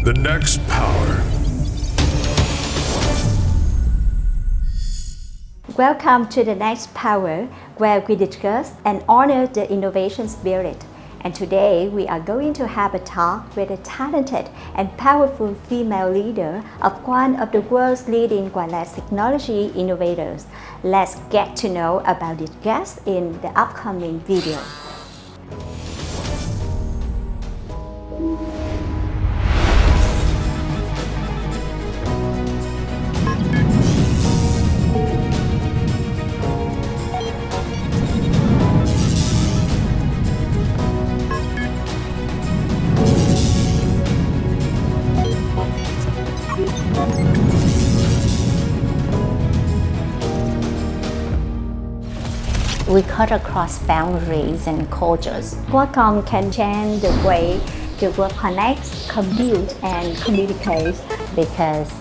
The next power. Welcome to the Next Power, where we discuss and honor the innovation spirit. And today we are going to have a talk with a talented and powerful female leader of one of the world's leading wireless technology innovators. Let's get to know about this guest in the upcoming video. We cut across boundaries and cultures. Qualcomm can change the way the world connects, compute, and communicates. Because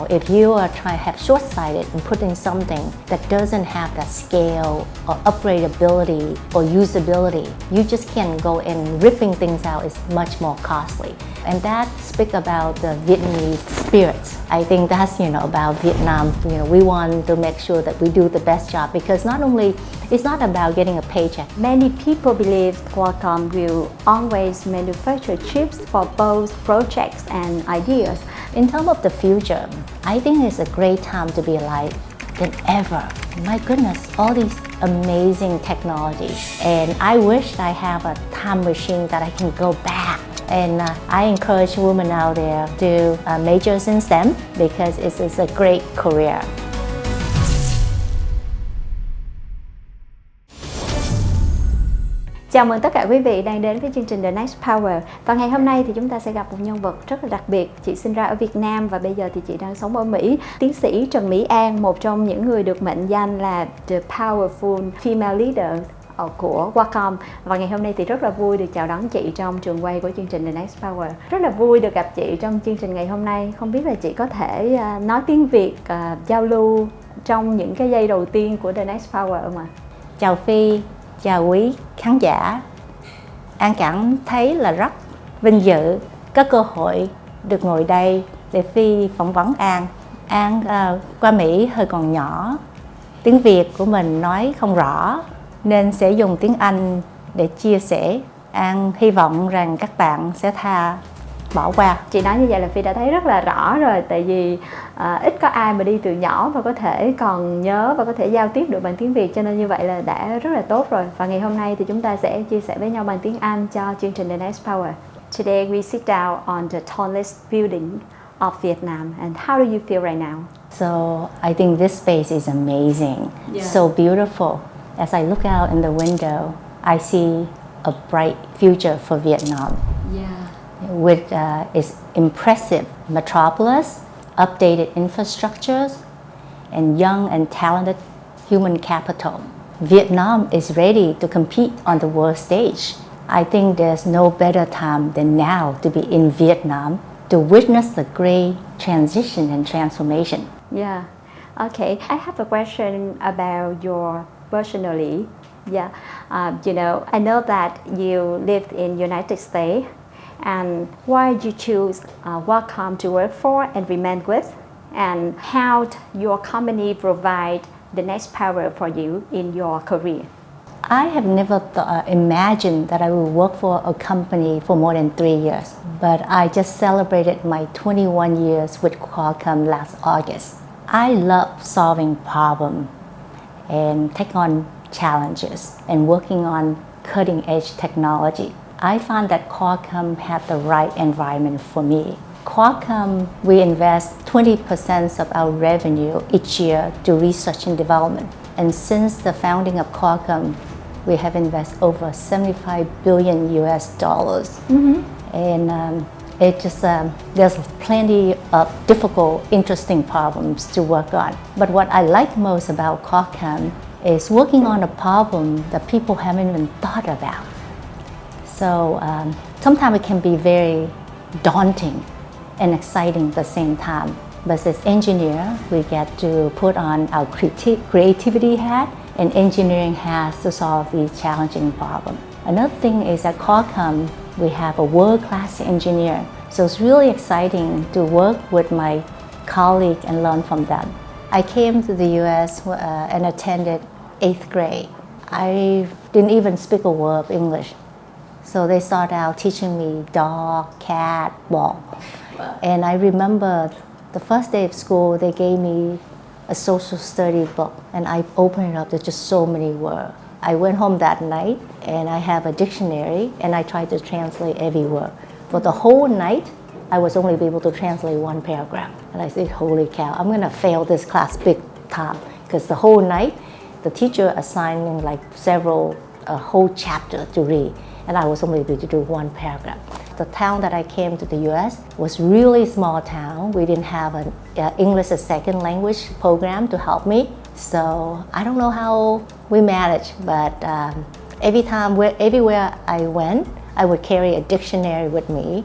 if you are trying to have short-sighted and put in something that doesn't have that scale or upgradability or usability, you just can't go and ripping things out is much more costly. And that speaks about the Vietnamese spirits. I think that's about Vietnam. We want to make sure that we do the best job, because not only it's not about getting a paycheck. Many people believe Qualcomm will always manufacture chips for both projects and ideas. In terms of the future, I think it's a great time to be alive than ever. My goodness, all these amazing technologies. And I wish I have a time machine that I can go back. And I encourage women out there to major in STEM, because it's a great career. Chào mừng tất cả quý vị đang đến với chương trình The Next Power. Và ngày hôm nay thì chúng ta sẽ gặp một nhân vật rất là đặc biệt. Chị sinh ra ở Việt Nam và bây giờ thì chị đang sống ở Mỹ. Tiến sĩ Trần Mỹ An, một trong những người được mệnh danh là The Powerful Female Leader của Qualcomm. Và ngày hôm nay thì rất là vui được chào đón chị trong trường quay của chương trình The Next Power. Rất là vui được gặp chị trong chương trình ngày hôm nay. Không biết là chị có thể nói tiếng Việt, giao lưu trong những cái giây đầu tiên của The Next Power không ạ? Chào Phi, chào quý khán giả. An cảm thấy là rất vinh dự có cơ hội được ngồi đây để Phi phỏng vấn An. An qua Mỹ hơi còn nhỏ, tiếng Việt của mình nói không rõ nên sẽ dùng tiếng Anh để chia sẻ. An hy vọng rằng các bạn sẽ bỏ qua. Chị nói như vậy là Phi đã thấy rất là rõ rồi, tại vì ít có ai mà đi từ nhỏ và có thể còn nhớ và có thể giao tiếp được bằng tiếng Việt, cho nên như vậy là đã rất là tốt rồi. Và ngày hôm nay thì chúng ta sẽ chia sẻ với nhau bằng tiếng Anh cho chương trình The Next Power. Today we sit down on the tallest building of Vietnam, and how do you feel right now? So I think this space is amazing, so beautiful. As I look out in the window, I see a bright future for Vietnam. With its impressive metropolis, updated infrastructures, and young and talented human capital. Vietnam is ready to compete on the world stage. I think there's no better time than now to be in Vietnam to witness the great transition and transformation. Yeah. Okay. I have a question about your personally. Yeah. I know that you lived in United States. And why did you choose Qualcomm to work for and remain with? And how your company provide the next power for you in your career? I have never imagined that I would work for a company for more than 3 years. But I just celebrated my 21 years with Qualcomm last August. I love solving problems and take on challenges and working on cutting edge technology. I found that Qualcomm had the right environment for me. Qualcomm, we invest 20% of our revenue each year to research and development. And since the founding of Qualcomm, we have invested over $75 billion US. And there's plenty of difficult, interesting problems to work on. But what I like most about Qualcomm is working on a problem that people haven't even thought about. So sometimes it can be very daunting and exciting at the same time. But as engineer, we get to put on our creativity hat and engineering has to solve these challenging problems. Another thing is at Qualcomm, we have a world-class engineer So it's really exciting to work with my colleague and learn from them. I came to the US and attended 8th grade. I didn't even speak a word of English. So they started out teaching me dog, cat, ball. And I remember the first day of school, they gave me a social study book, and I opened it up, there's just so many words. I went home that night, and I have a dictionary, and I tried to translate every word. For the whole night, I was only able to translate one paragraph. And I said, holy cow, I'm gonna fail this class big time. Because the whole night, the teacher assigned me like a whole chapter to read, and I was only able to do one paragraph. The town that I came to the US was really small town. We didn't have an English as second language program to help me. So I don't know how we managed, but everywhere I went, I would carry a dictionary with me.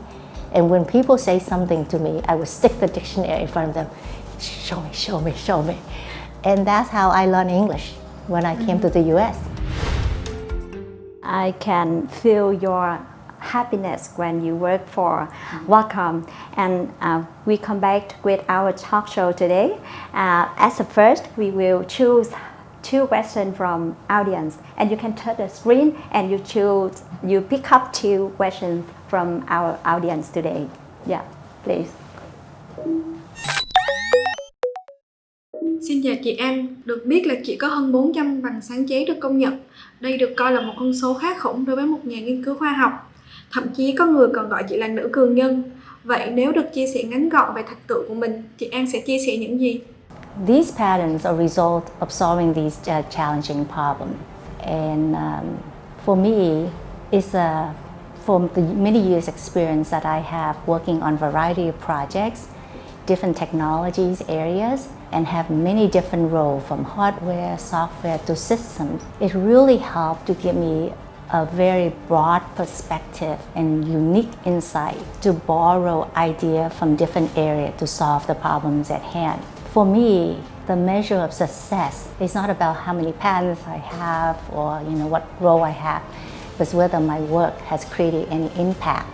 And when people say something to me, I would stick the dictionary in front of them. Show me, show me, show me. And that's how I learned English when I came to the US. I can feel your happiness when you work for Wacom, and we come back with our talk show today. As a first, we will choose 2 questions from audience, and you can touch the screen and you pick up 2 questions from our audience today. Yeah, please. Xin chào chị Anh, được biết là chị có hơn 400 bằng sáng chế được công nhận. Đây được coi là một con số khá khủng đối với một nhà nghiên cứu khoa học. Thậm chí có người còn gọi chị là nữ cường nhân. Vậy nếu được chia sẻ ngắn gọn về thành tựu của mình, chị An sẽ chia sẻ những gì? These patterns are a result of solving these challenging problems. And for me, it's from the many years experience that I have working on a variety of projects, different technologies areas, and have many different roles from hardware, software to systems. It really helped to give me a very broad perspective and unique insight to borrow ideas from different areas to solve the problems at hand. For me, the measure of success is not about how many patents I have or what role I have, but whether my work has created any impact.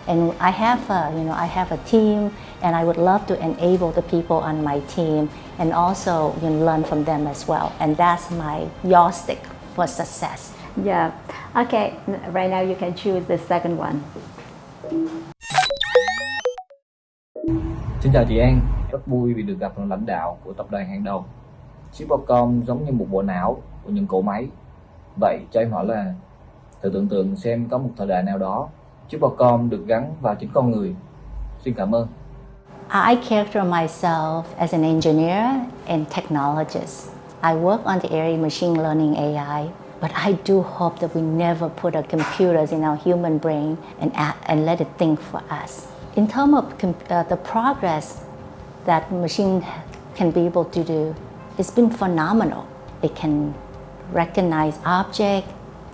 And I have a team, and I would love to enable the people on my team and also learn from them as well. And that's my yardstick for success. Yeah. Okay. Right now you can choose the second one. Xin chào chị An, rất vui vì được gặp lãnh đạo của tập đoàn hàng đầu. Chipocom giống như một bộ não của những cỗ máy. Vậy cho em hỏi là, thử tưởng tượng xem có một thời đại nào đó, Chipocom được gắn vào chính con người. Xin cảm ơn. I characterize myself as an engineer and technologist. I work on the area of machine learning AI, but I do hope that we never put our computers in our human brain and let it think for us. In terms of the progress that machine can be able to do, it's been phenomenal. It can recognize object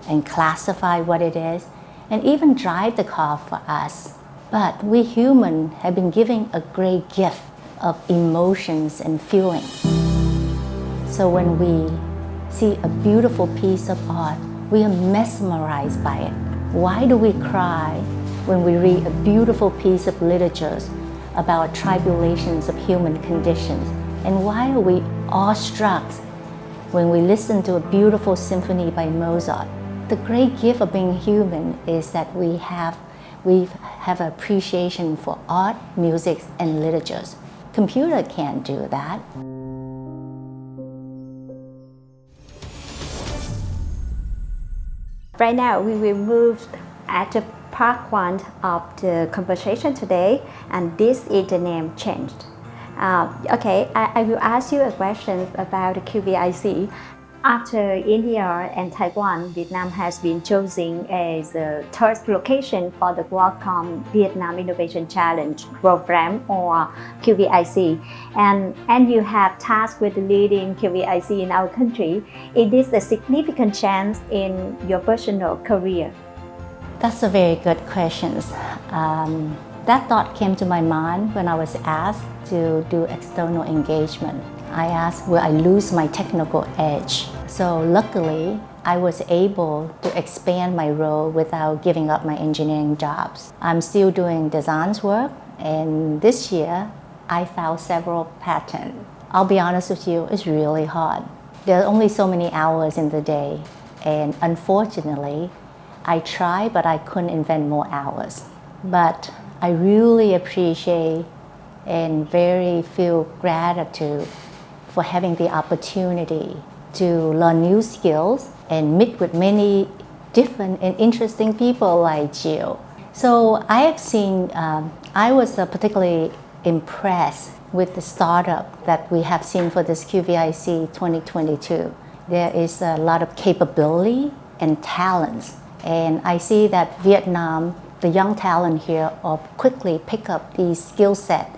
and classify what it is, and even drive the car for us. But we humans have been given a great gift of emotions and feelings. So when we see a beautiful piece of art, we are mesmerized by it. Why do we cry when we read a beautiful piece of literature about tribulations of human conditions? And why are we awestruck when we listen to a beautiful symphony by Mozart? The great gift of being human is that we have appreciation for art, music, and literature. Computer can't do that. Right now, we will move at the part 1 of the conversation today, and this is the name changed. Okay, I will ask you a question about the QVIC. After India and Taiwan, Vietnam has been chosen as the 3rd location for the Qualcomm Vietnam Innovation Challenge program, or QVIC. And you have tasked with leading QVIC in our country. Is this a significant chance in your personal career? That's a very good question. That thought came to my mind when I was asked to do external engagement. I asked, will I lose my technical edge? So luckily, I was able to expand my role without giving up my engineering jobs. I'm still doing design work, and this year I found several patents. I'll be honest with you, it's really hard. There are only so many hours in the day, and unfortunately, I tried, but I couldn't invent more hours. But I really appreciate and very feel gratitude for having the opportunity to learn new skills and meet with many different and interesting people like you. So I have seen, I was particularly impressed with the startup that we have seen for this QVIC 2022. There is a lot of capability and talents. And I see that Vietnam, the young talent here, are quickly pick up these skill set.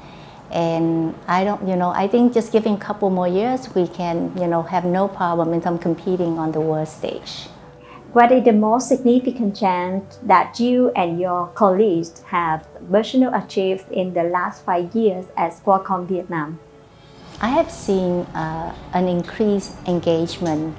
And I think just giving a couple more years, we can, have no problem in terms of competing on the world stage. What is the most significant chance that you and your colleagues have personally achieved in the last 5 years at Qualcomm Vietnam? I have seen an increased engagement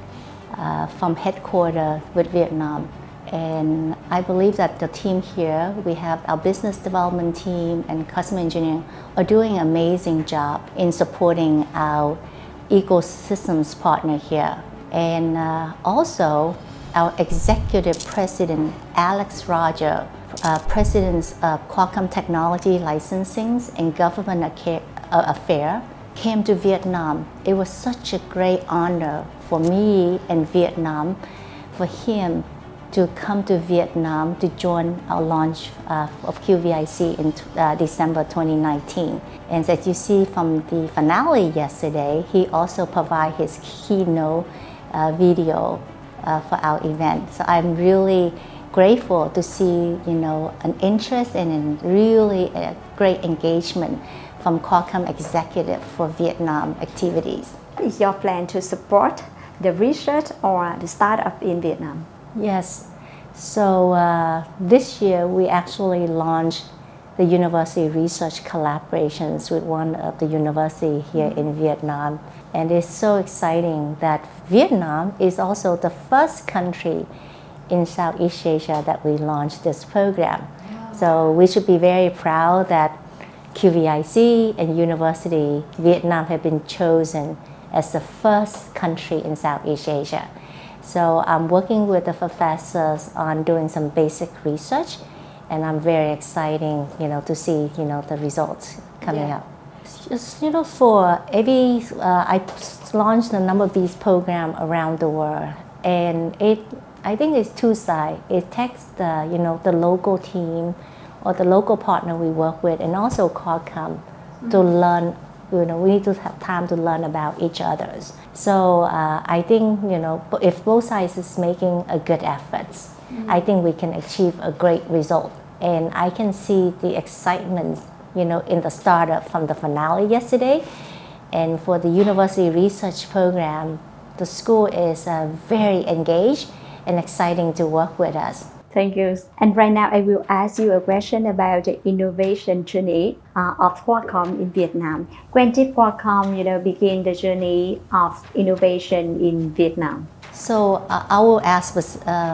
from headquarters with Vietnam. And I believe that the team here, we have our business development team and customer engineering are doing an amazing job in supporting our ecosystems partner here. And also our executive president, Alex Roger, president of Qualcomm Technology Licensing and Government Affairs, came to Vietnam. It was such a great honor for me and Vietnam, for him to come to Vietnam to join our launch of QVIC in December 2019. And as you see from the finale yesterday, he also provided his keynote video for our event. So I'm really grateful to see, an interest and really a great engagement from Qualcomm executive for Vietnam activities. What is your plan to support the research or the startup in Vietnam? Yes, so this year we actually launched the university research collaborations with one of the university here in Vietnam. And it's so exciting that Vietnam is also the first country in Southeast Asia that we launched this program. So we should be very proud that QVIC and University Vietnam have been chosen as the first country in Southeast Asia. So I'm working with the professors on doing some basic research, and I'm very exciting, to see, the results coming up. Just, for every, I launched a number of these programs around the world, and I think it's two sides. It takes the local team or the local partner we work with, and also Qualcomm to learn. We need to have time to learn about each other's. So I think, if both sides is making a good efforts, I think we can achieve a great result. And I can see the excitement, in the startup from the finale yesterday. And for the university research program, the school is very engaged and exciting to work with us. Thank you. And right now I will ask you a question about the innovation journey of Qualcomm in Vietnam. When did Qualcomm, begin the journey of innovation in Vietnam? So I will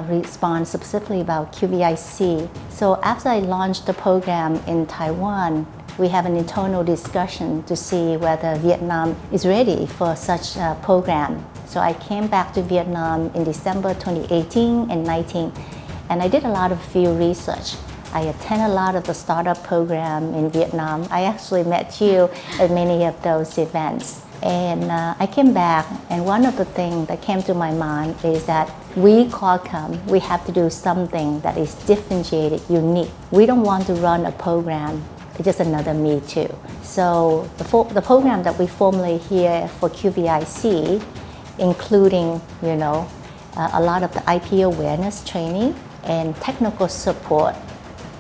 respond specifically about QVIC. So after I launched the program in Taiwan, we have an internal discussion to see whether Vietnam is ready for such a program. So I came back to Vietnam in December 2018 and 19. And I did a lot of field research. I attended a lot of the startup program in Vietnam. I actually met you at many of those events. And I came back, and one of the things that came to my mind is that we, Qualcomm, we have to do something that is differentiated, unique. We don't want to run a program, it's just another Me Too. So the program that we formulate here for QVIC, including, a lot of the IP awareness training and technical support.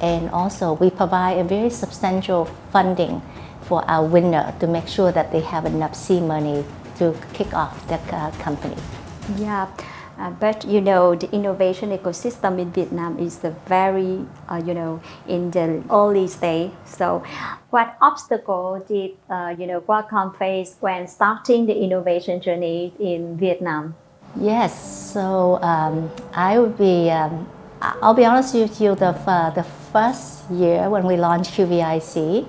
And also we provide a very substantial funding for our winner to make sure that they have enough seed money to kick off the company. Yeah, but the innovation ecosystem in Vietnam is very, in the early stage. So what obstacle did, Qualcomm face when starting the innovation journey in Vietnam? Yes, so I would be, I'll be honest with you, the first year when we launched QVIC,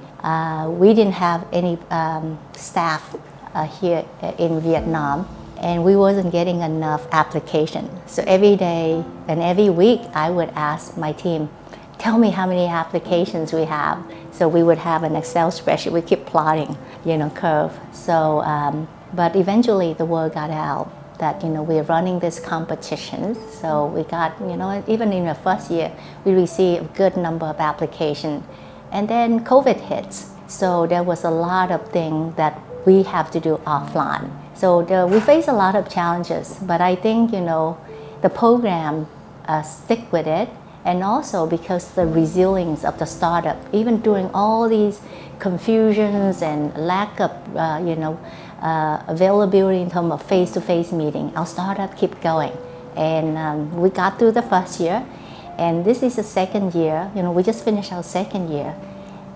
we didn't have any staff here in Vietnam, and we wasn't getting enough application. So every day and every week I would ask my team, tell me how many applications we have. So we would have an Excel spreadsheet, we keep plotting, curve. So, but eventually the word got out that we're running this competition. So we got, even in the first year, we received a good number of applications. And then COVID hits. So there was a lot of things that we have to do offline. So we face a lot of challenges, but I think, the program stick with it. And also because the resilience of the startup, even during all these confusions and lack of, availability in terms of face-to-face meeting, our startup keep going. And we got through the first year, and this is the second year. We just finished our second year,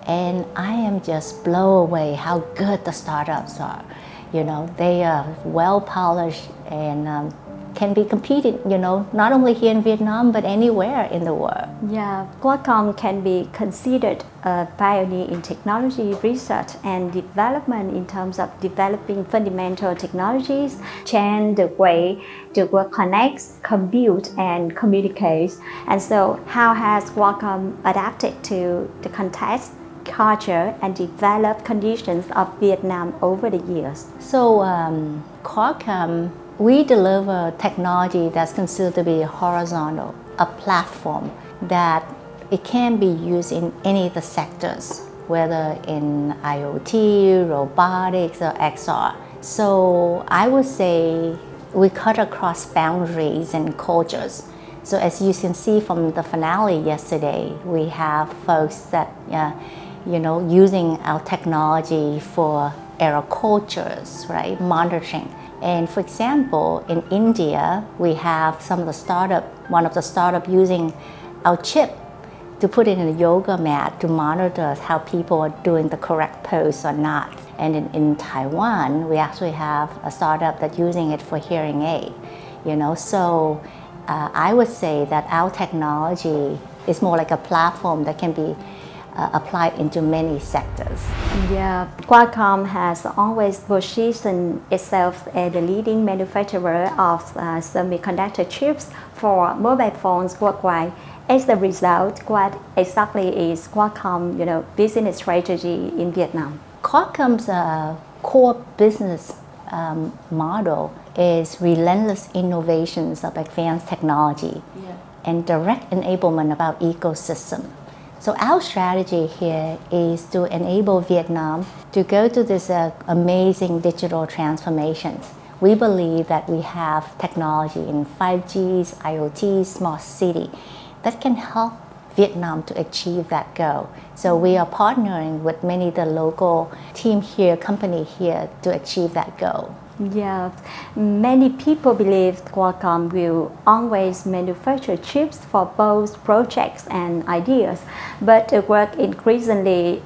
and I am just blown away how good the startups are. They are well polished and can be competed, not only here in Vietnam, but anywhere in the world. Yeah, Qualcomm can be considered a pioneer in technology research and development in terms of developing fundamental technologies, change the way the world connects, compute, and communicates. And so, how has Qualcomm adapted to the context, culture, and developed conditions of Vietnam over the years? So, Qualcomm, we deliver technology that's considered to be horizontal, a platform that it can be used in any of the sectors, whether in IoT, robotics, or XR. So I would say we cut across boundaries and cultures. So as you can see from the finale yesterday, we have folks that, using our technology for agricultures, right, monitoring. And for example, in India, we have one of the startup using our chip to put it in a yoga mat to monitor how people are doing the correct pose or not. And in Taiwan, we actually have a startup that's using it for hearing aid. So I would say that our technology is more like a platform that can be applied into many sectors. Yeah, Qualcomm has always positioned itself as the leading manufacturer of semiconductor chips for mobile phones worldwide. As a result, what exactly is Qualcomm, business strategy in Vietnam? Qualcomm's core business model is relentless innovations of advanced technology and direct enablement of our ecosystem. So our strategy here is to enable Vietnam to go to this amazing digital transformations. We believe that we have technology in 5G, IoT, smart city that can help Vietnam to achieve that goal. So we are partnering with many of the local team here, company here to achieve that goal. Yeah, many people believe Qualcomm will always manufacture chips for both projects and ideas, but the work increasingly,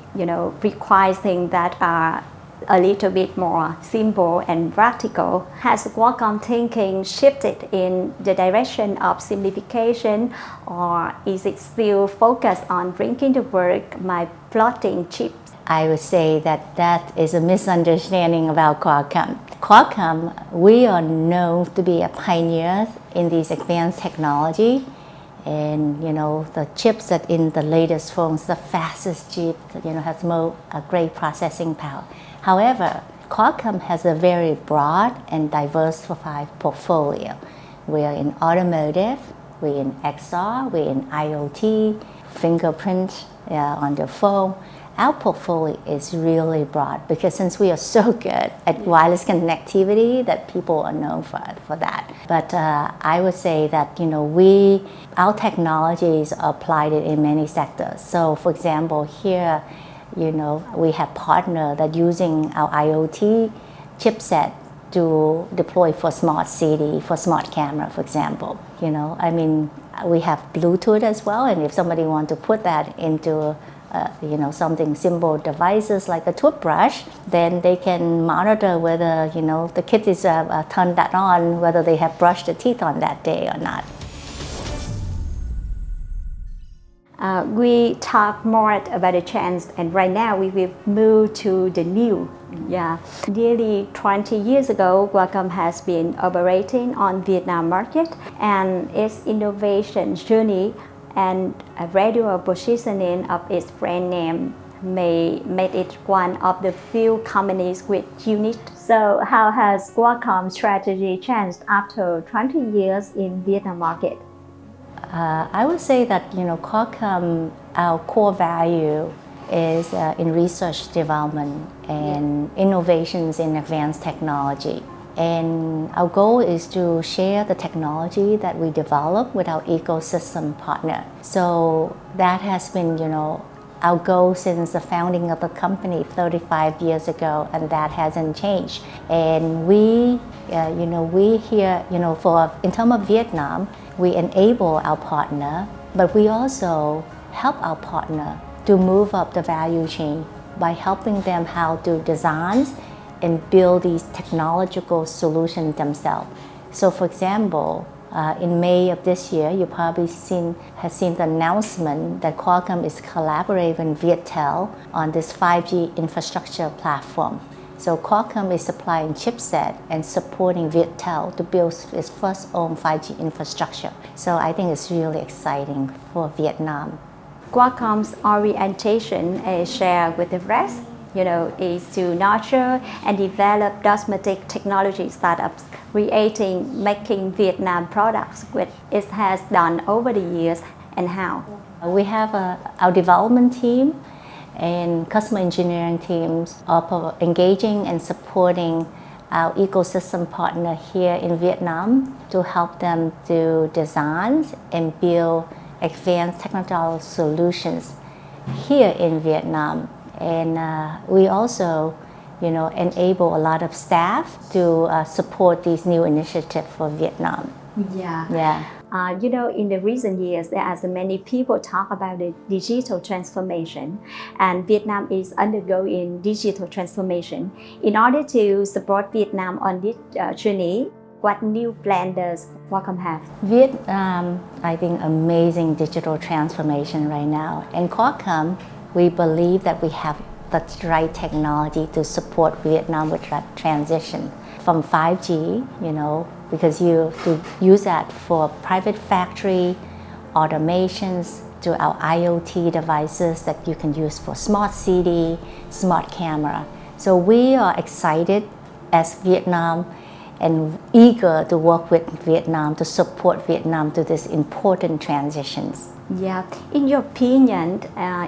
requires things that are a little bit more simple and practical. Has Qualcomm thinking shifted in the direction of simplification, or is it still focused on bringing the work by plotting chips? I would say that is a misunderstanding about Qualcomm. Qualcomm, we are known to be a pioneer in these advanced technology, and the chips that in the latest phones, the fastest chip, has more great processing power. However, Qualcomm has a very broad and diversified portfolio. We are in automotive, we're in XR, we're in IoT, fingerprint on the phone. Our portfolio is really broad because since we are so good at wireless connectivity, that people are known for that. But I would say that our technologies are applied in many sectors. So for example, here we have partners that using our IoT chipset to deploy for smart city, for smart camera, for example. We have Bluetooth as well, and if somebody wants to put that into something simple devices like a toothbrush, then they can monitor whether, the kid is turned that on, whether they have brushed their teeth on that day or not. We talk more about the trends, and right now we will move to the new. Yeah, nearly 20 years ago, Qualcomm has been operating on Vietnam market, and its innovation journey and a gradual positioning of its brand name made it one of the few companies with unique. So how has Qualcomm's strategy changed after 20 years in Vietnam market? I would say that, Qualcomm, our core value is in research development and innovations in advanced technology. And our goal is to share the technology that we develop with our ecosystem partner. So that has been, our goal since the founding of the company 35 years ago, and that hasn't changed. And we here, in terms of Vietnam, we enable our partner, but we also help our partner to move up the value chain by helping them how to design and build these technological solutions themselves. So for example, in May of this year, you probably have seen the announcement that Qualcomm is collaborating with Viettel on this 5G infrastructure platform. So Qualcomm is supplying chipset and supporting Viettel to build its first own 5G infrastructure. So I think it's really exciting for Vietnam. Qualcomm's orientation is shared with the rest, is to nurture and develop domestic technology startups, making Vietnam products, which it has done over the years, and how. We have our development team and customer engineering teams are engaging and supporting our ecosystem partner here in Vietnam to help them to design and build advanced technological solutions here in Vietnam. And we also, enable a lot of staff to support these new initiatives for Vietnam. Yeah. In the recent years, there are so many people talk about the digital transformation, and Vietnam is undergoing digital transformation. In order to support Vietnam on this journey, what new plan does Qualcomm have? Vietnam, I think, amazing digital transformation right now. And Qualcomm, we believe that we have the right technology to support Vietnam with that transition from 5G, because you have to use that for private factory, automations, to our IoT devices that you can use for smart city, smart camera. So we are excited as Vietnam and eager to work with Vietnam to support Vietnam to these important transitions. Yeah. In your opinion,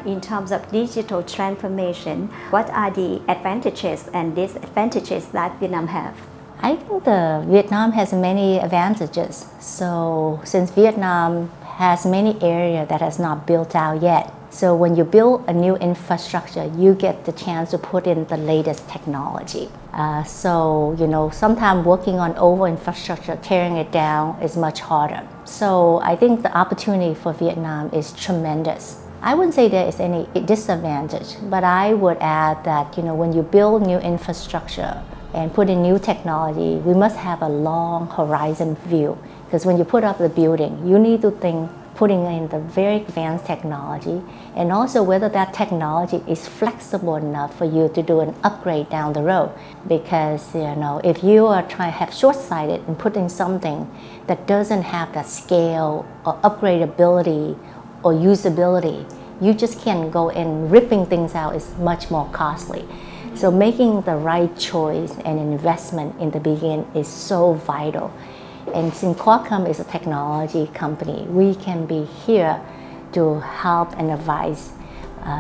in terms of digital transformation, what are the advantages and disadvantages that Vietnam have? I think Vietnam has many advantages. So since Vietnam has many areas that has not built out yet, so when you build a new infrastructure, you get the chance to put in the latest technology. Sometimes working on old infrastructure, tearing it down is much harder. So I think the opportunity for Vietnam is tremendous. I wouldn't say there is any disadvantage, but I would add that, when you build new infrastructure and put in new technology, we must have a long horizon view. Because when you put up the building, you need to think putting in the very advanced technology, and also whether that technology is flexible enough for you to do an upgrade down the road. Because if you are trying to have short-sighted and put in something that doesn't have that scale or upgradability or usability, you just can't go in. Ripping things out is much more costly. So making the right choice and investment in the beginning is so vital. And since Qualcomm is a technology company, we can be here to help and advise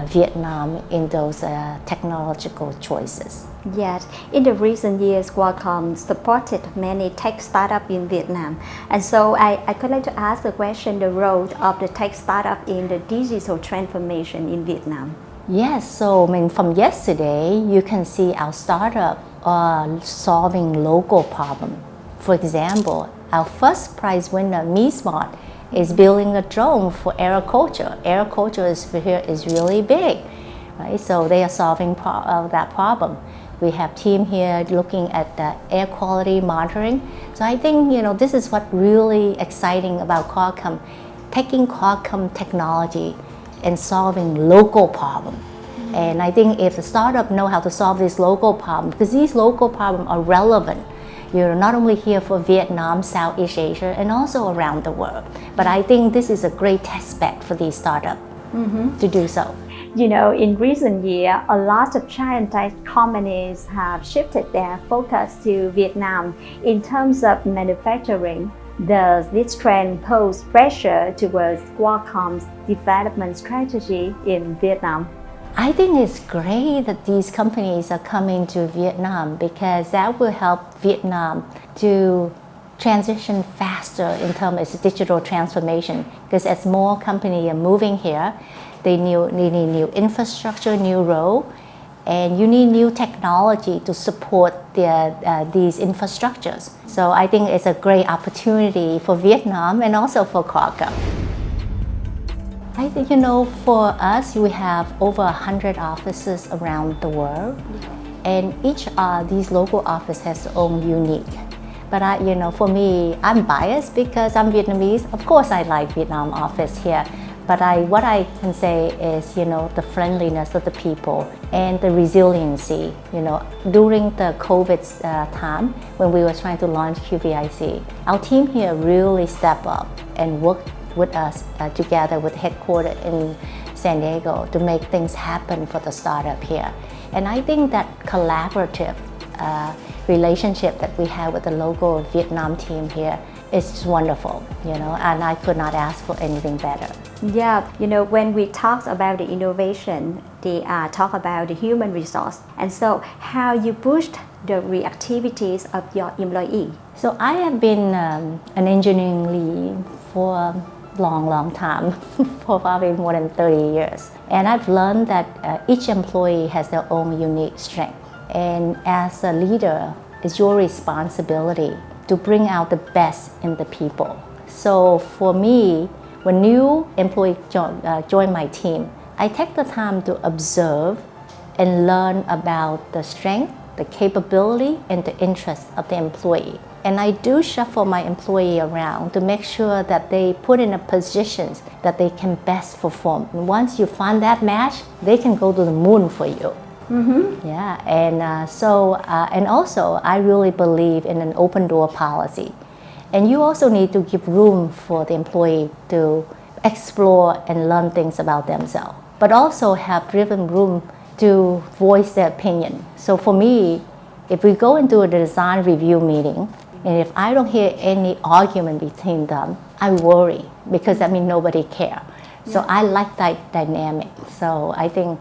Vietnam in those technological choices. Yes, in the recent years, Qualcomm supported many tech startups in Vietnam. And so I could like to ask the question, the role of the tech startup in the digital transformation in Vietnam. Yes, so from yesterday, you can see our startup solving local problem. For example, our first prize winner, MiSmart, is building a drone for agriculture. Agriculture here is really big, right? So they are solving that problem. We have team here looking at the air quality monitoring. So I think this is what really exciting about Qualcomm, taking Qualcomm technology and solving local problem. And I think if the startup know how to solve this local problem, because these local problems are relevant, not only here for Vietnam, Southeast Asia, and also around the world. But I think this is a great test bed for these startups to do so. In recent years, a lot of China tech companies have shifted their focus to Vietnam in terms of manufacturing. Does this trend pose pressure towards Qualcomm's development strategy in Vietnam? I think it's great that these companies are coming to Vietnam because that will help Vietnam to transition faster in terms of its digital transformation. Because as more companies are moving here, they need new infrastructure, new role, and you need new technology to support these infrastructures. So I think it's a great opportunity for Vietnam and also for Qualcomm. I think, for us, we have over 100 offices around the world, and each of these local office has their own unique. But for me, I'm biased because I'm Vietnamese. Of course, I like Vietnam office here. But what I can say is, the friendliness of the people and the resiliency. During the COVID time, when we were trying to launch QVIC, our team here really stepped up and worked with us together with headquarters in San Diego to make things happen for the startup here. And I think that collaborative relationship that we have with the local Vietnam team here is just wonderful, and I could not ask for anything better. Yeah, when we talk about the innovation, they talk about the human resource. And so how you pushed the reactivities of your employee? So I have been an engineering lead for a long time, for probably more than 30 years. And I've learned that each employee has their own unique strength. And as a leader, it's your responsibility to bring out the best in the people. So for me, when new employees join my team, I take the time to observe and learn about the strength, the capability, and the interest of the employee. And I do shuffle my employee around to make sure that they put in a positions that they can best perform. And once you find that match, they can go to the moon for you. Yeah, and and also I really believe in an open door policy. And you also need to give room for the employee to explore and learn things about themselves, but also have given room to voice their opinion. So for me, if we go into a design review meeting, and if I don't hear any argument between them, I worry because that means nobody cares. So I like that dynamic. So I think,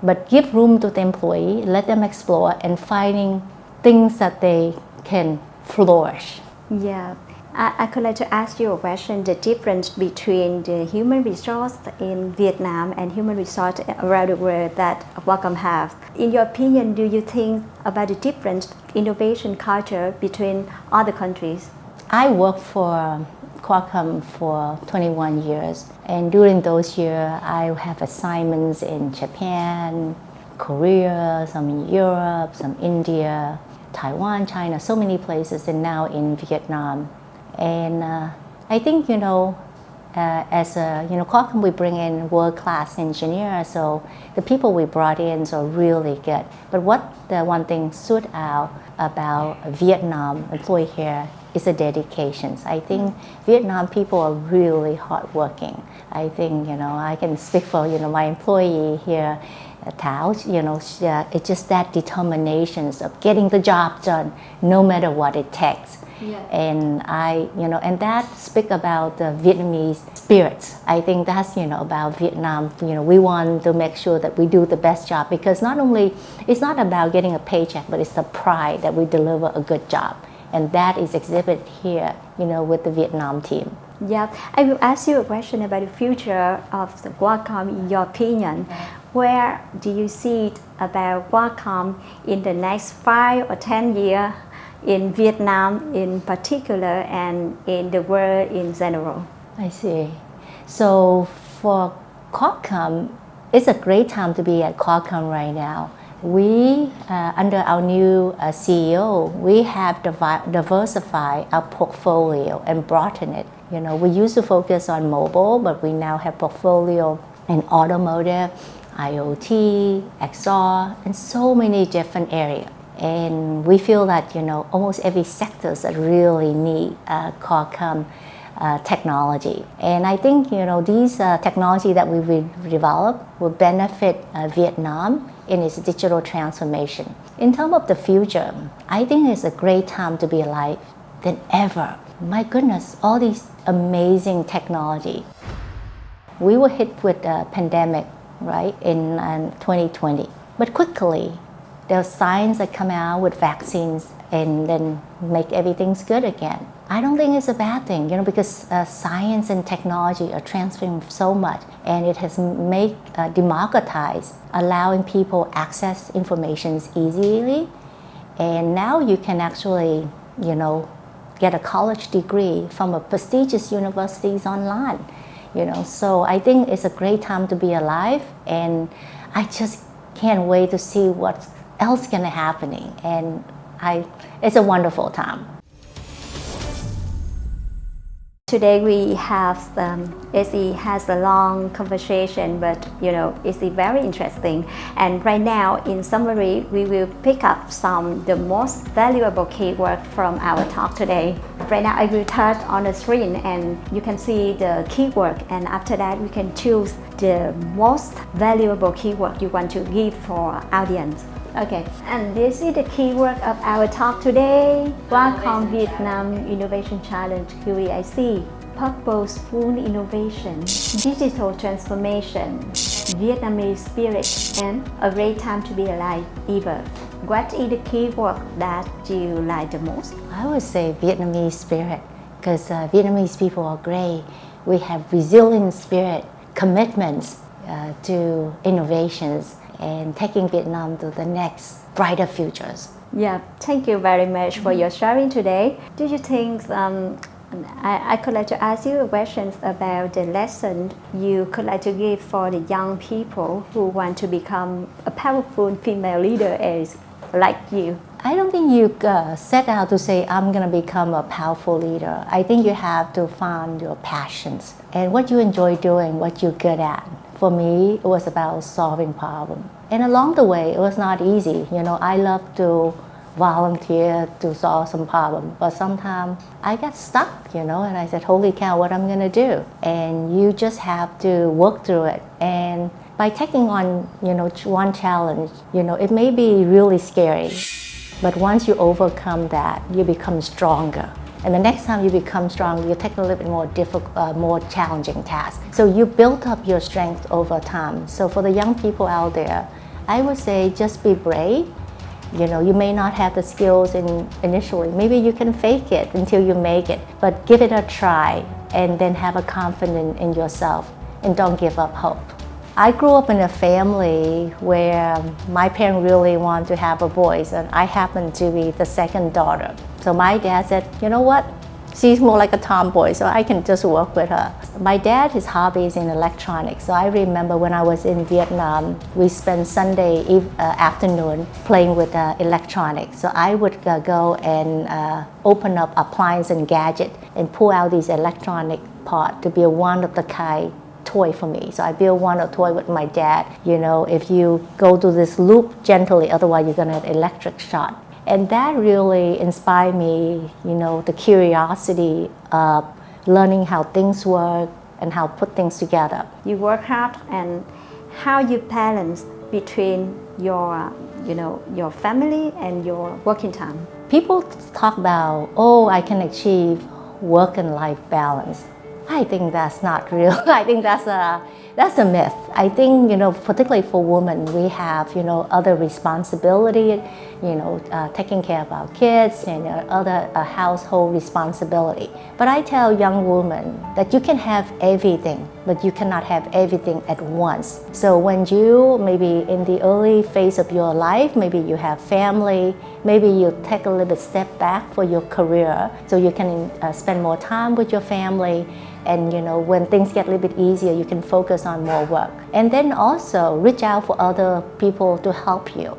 but give room to the employee, let them explore and finding things that they can flourish. Yeah, I could like to ask you a question, the difference between the human resource in Vietnam and human resource around the world that Qualcomm have. In your opinion, do you think about the different innovation culture between other countries? I worked for Qualcomm for 21 years, and during those years, I have assignments in Japan, Korea, some in Europe, some India, Taiwan, China, so many places, and now in Vietnam. And I think, as Qualcomm, we bring in world-class engineers, so the people we brought in are really good. But the one thing stood out about Vietnam employee here is the dedication. I think Vietnam people are really hardworking. I think, I can speak for, my employee here, Thảo, it's just that determination of getting the job done, no matter what it takes. Yeah. And and that speak about the Vietnamese spirits. I think that's, about Vietnam. We want to make sure that we do the best job because it's not about getting a paycheck, but it's the pride that we deliver a good job. And that is exhibited here, with the Vietnam team. Yeah, I will ask you a question about the future of the Qualcomm in your opinion. Where do you see it about Qualcomm in the next 5 or 10 years in Vietnam in particular and in the world in general? I see. So for Qualcomm, it's a great time to be at Qualcomm right now. We, under our new CEO, we have diversified our portfolio and broadened it. You know, we used to focus on mobile, but we now have portfolio in automotive, IoT, XR, and so many different areas. And we feel that, you know, almost every sector that really need Qualcomm technology. And I think, you know, these technology that we will develop will benefit Vietnam in its digital transformation. In terms of the future, I think it's a great time to be alive than ever. My goodness, all these amazing technology. We were hit with a pandemic, right, in 2020. But quickly, there's science that come out with vaccines and then make everything good again. I don't think it's a bad thing, you know, because science and technology are transforming so much, and it has made democratized, allowing people access information easily. And now you can actually, you know, get a college degree from a prestigious universities online, you know. So I think it's a great time to be alive, and I just can't wait to see what else gonna happening. And it's a wonderful time. Today we have Izzy has a long conversation, but you know, it's very interesting. And right now, in summary, we will pick up the most valuable keyword from our talk today. Right now, I will touch on the screen, and you can see the keyword. And after that, we can choose the most valuable keyword you want to give for audience. Okay, and this is the keyword of our talk today. Qualcomm Vietnam Innovation Challenge QVIC. Purposeful innovation, digital transformation, Vietnamese spirit, and a great time to be alive ever. What is the keyword that you like the most? I would say Vietnamese spirit, because Vietnamese people are great. We have resilient spirit, commitments to innovations, and taking Vietnam to the next brighter futures. Yeah, thank you very much for your sharing today. Do you think I could like to ask you questions about the lesson you could like to give for the young people who want to become a powerful female leader as like you? I don't think you set out to say, I'm going to become a powerful leader. I think you have to find your passions and what you enjoy doing, what you're good at. For me, it was about solving problems. And along the way, it was not easy. You know, I love to volunteer to solve some problem, but sometimes I got stuck, you know, and I said, holy cow, what I'm going to do? And you just have to work through it. And by taking on, you know, one challenge, you know, it may be really scary, but once you overcome that, you become stronger. And the next time you become stronger, you take a little bit more difficult, more challenging task. So you build up your strength over time. So for the young people out there, I would say just be brave. You know, you may not have the skills initially. Maybe you can fake it until you make it, but give it a try and then have a confidence in yourself and don't give up hope. I grew up in a family where my parents really wanted to have a boy, and I happened to be the second daughter. So my dad said, you know what? She's more like a tomboy, so I can just work with her. My dad, his hobby is in electronics. So I remember when I was in Vietnam, we spent Sunday afternoon playing with electronics. So I would go and open up appliance and gadget and pull out these electronic parts to be one of the kind toy for me. So I built one a toy with my dad. You know, if you go to this loop gently, otherwise you're gonna have electric shock. And that really inspired me, you know, the curiosity of learning how things work and how to put things together. You work hard, and how you balance between your, you know, your family and your working time. People talk about, oh, I can achieve work and life balance. I think that's not real. I think that's That's a myth. I think, particularly for women, we have, other responsibility, taking care of our kids and other household responsibility. But I tell young women that you can have everything, but you cannot have everything at once. So when you, maybe in the early phase of your life, maybe you have family, maybe you take a little bit step back for your career so you can spend more time with your family. And when things get a little bit easier, you can focus on more work. And then also reach out for other people to help you.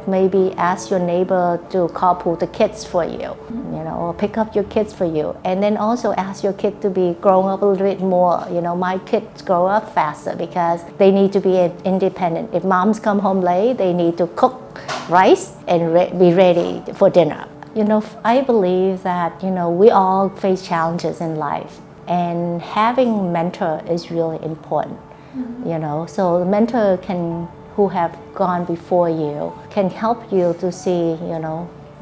Maybe ask your neighbor to carpool the kids for you, or pick up your kids for you. And then also ask your kid to be grown up a little bit more. My kids grow up faster because they need to be independent. If moms come home late, they need to cook rice and be ready for dinner. I believe that, we all face challenges in life. And having a mentor is really important, So the mentor who have gone before you can help you to see,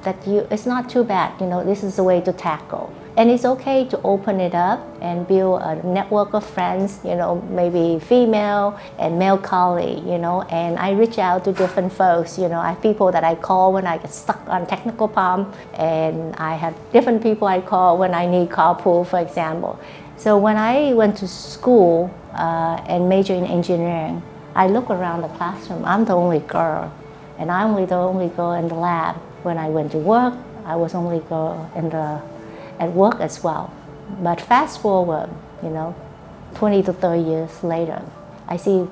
that it's not too bad. This is the way to tackle. And it's okay to open it up and build a network of friends, maybe female and male colleague, and I reach out to different folks, I have people that I call when I get stuck on technical problem, and I have different people I call when I need carpool, for example. So when I went to school and major in engineering, I look around the classroom, I'm the only girl, and I'm the only girl in the lab. When I went to work, I was only girl at work as well. But fast forward, 20 to 30 years later, I see,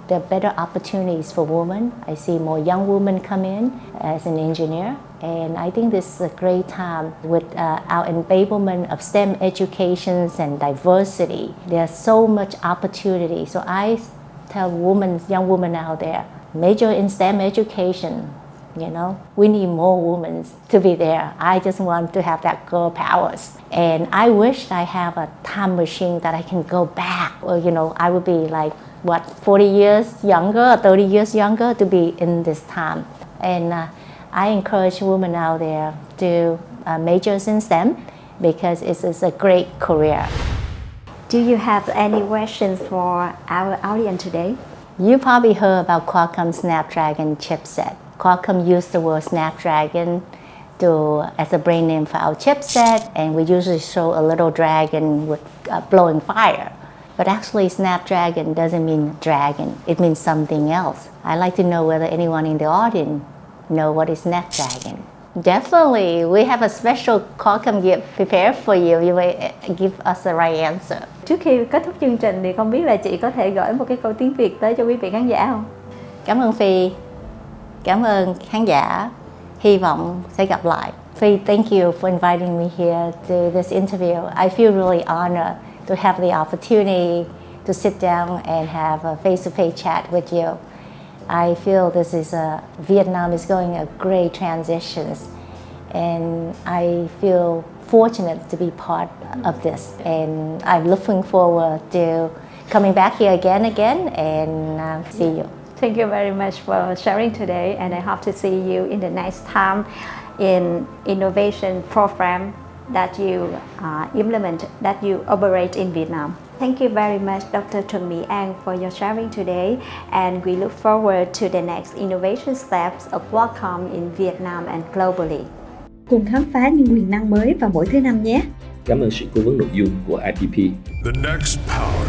there are better opportunities for women. I see more young women come in as an engineer. And I think this is a great time with our enablement of STEM educations and diversity. There's so much opportunity. So I tell young women out there, major in STEM education. We need more women to be there. I just want to have that girl powers. And I wish I have a time machine that I can go back. Or, I would be 40 years younger, 30 years younger to be in this time. And I encourage women out there to major in STEM because it's a great career. Do you have any questions for our audience today? You probably heard about Qualcomm Snapdragon chipset. Qualcomm used the word Snapdragon as a brand name for our chipset, and we usually show a little dragon with blowing fire. But actually, Snapdragon doesn't mean dragon. It means something else. I'd like to know whether anyone in the audience know what is Snapdragon. Definitely, we have a special Qualcomm gift prepared for you. You may give us the right answer. Trước khi kết thúc chương trình thì không biết là chị có thể gửi một cái câu tiếng Việt tới cho quý vị khán giả không? Cảm ơn Phi. Cảm ơn khán giả. Hy vọng sẽ gặp lại. Phi, thank you for inviting me here to this interview. I feel really honored to have the opportunity to sit down and have a face-to-face chat with you. I feel Vietnam is going a great transitions, and I feel fortunate to be part of this. And I'm looking forward to coming back here again and see you. Thank you very much for sharing today, and I hope to see you in the next time in innovation program that you implement, that you operate in Vietnam. Thank you very much, Dr. Trần Mỹ An, for your sharing today, and we look forward to the next innovation steps of Qualcomm in Vietnam and globally. Cùng khám phá những quyền năng mới vào mỗi thứ năm nhé. Cảm ơn sự cố vấn nội dung của IPP. The next power